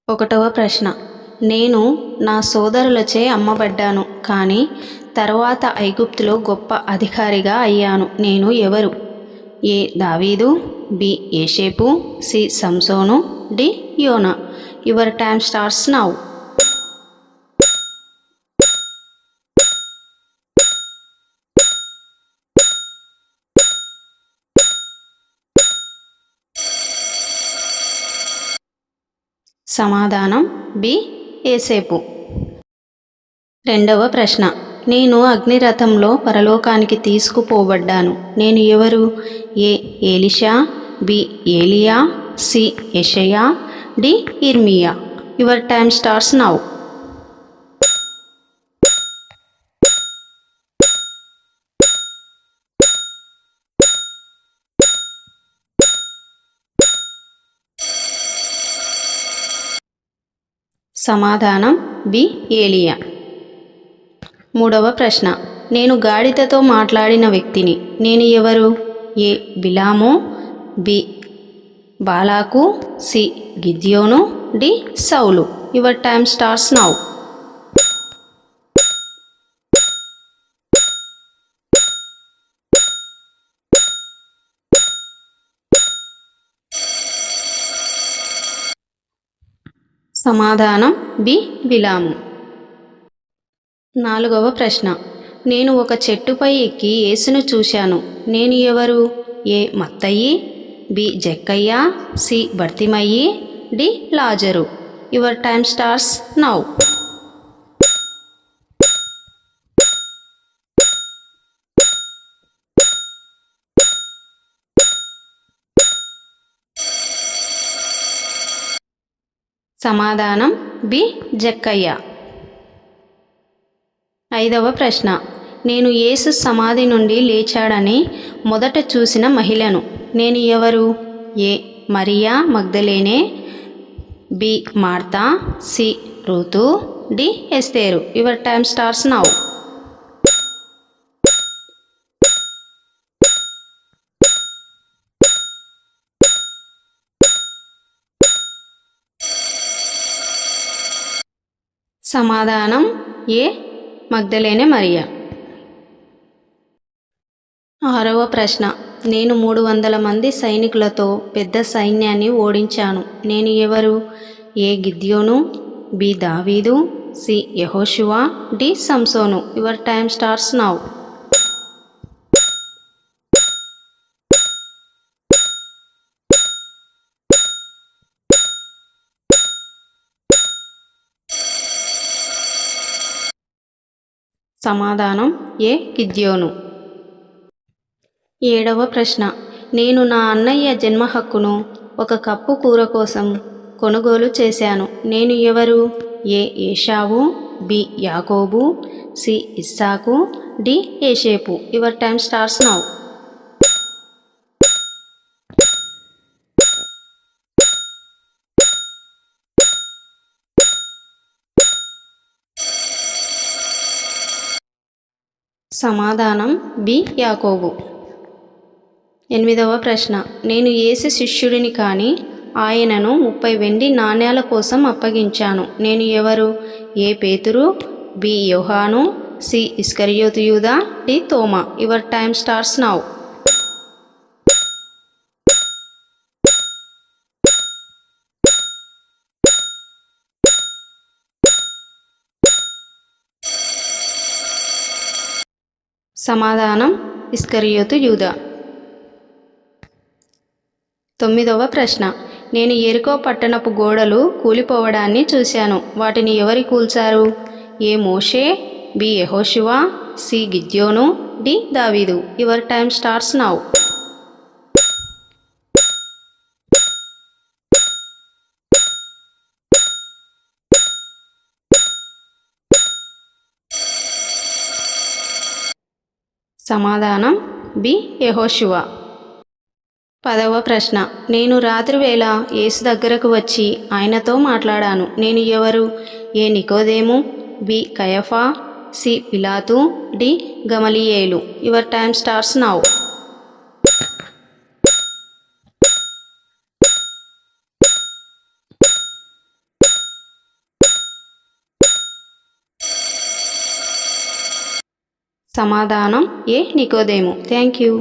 ఒకటవ ప్రశ్న. నేను నా సోదరులచే అమ్మబడ్డాను, కానీ తరువాత ఐగుప్తులో గొప్ప అధికారిగా అయ్యాను. నేను ఎవరు? ఏ Daveedu, B Yosepu, C Samsonu, D Yona. Your time starts now. సమాధానం బి యోసేపు. రెండవ ప్రశ్న. నేను అగ్నిరథంలో పరలోకానికి తీసుకుపోబడ్డాను. నేను ఎవరు? A Elisha, B Eliya, C Yeshaya, D Irmiya. Your time starts now. సమాధానం బి ఏలియా. మూడవ ప్రశ్న. నేను గాడిదతో మాట్లాడిన వ్యక్తిని. నేను ఎవరు? A Bilamu, B Balaku, C Gidyonu, D Saulu. Your time starts now. సమాధానం బి బిలాము. నాలుగవ ప్రశ్న. నేను ఒక చెట్టుపై ఎక్కి యేసును చూశాను. నేను ఎవరు? A Mattayi, B Jakkayya, C Bartimayi, D Lazaru. Your time starts now. సమాధానం బి జక్కయ్య. ఐదవ ప్రశ్న. నేను యేసు సమాధి నుండి లేచాడని మొదట చూసిన మహిళను. నేను ఎవరు? A Mariya Magdalene, B Martha, C Ruthu, D Estheru. Your time starts now. సమాధానం ఏ మగ్దలేనే మరియా. ఆరవ ప్రశ్న. నేను 300 మంది సైనికులతో పెద్ద సైన్యాన్ని ఓడించాను. నేను ఎవరు? ఏ గిద్యోను, బి దావీదు, సి యెహోషువ, డి సంసోను. Your time starts now. సమాధానం ఏ గిద్యోను. ఏడవ ప్రశ్న. నేను నా అన్నయ్య జన్మ హక్కును ఒక కప్పు కూర కోసం కొనుగోలు చేశాను. నేను ఎవరు? ఏ ఏషావు, బి యాకోబు, సి ఇస్సాకు, డి యోసేపు. Your time starts now. సమాధానం బి యాకోబు. ఎనిమిదవ ప్రశ్న. నేను యేసు శిష్యుడిని కాని ఆయనను 30 వెండి నాణేల కోసం అప్పగించాను. నేను ఎవరు? ఏ పేతురు, బి యోహాను, సి ఇస్కరియోతు యూదా, డి తోమా. Your time starts now. సమాధానం ఇస్కరియోతు యూదా. తొమ్మిదవ ప్రశ్న. నేను యెరికో పట్టణపు గోడలు కూలిపోవడాన్ని చూశాను. వాటిని ఎవరు కూల్చారు? ఏ మోషే, బి యెహోషువ, సి గిద్యోను, డి దావీదు. Your time starts now. సమాధానం బి యెహోషువ. 10వ ప్రశ్న. నేను రాత్రివేళ యేసు దగ్గరకు వచ్చి ఆయనతో మాట్లాడాను. నేను ఎవరు? A Nikodemu, B Kayapha, C Pilatu, D Gamaliyelu. Your time starts now. సమాధానం ఏ నికోదేము. Thank you.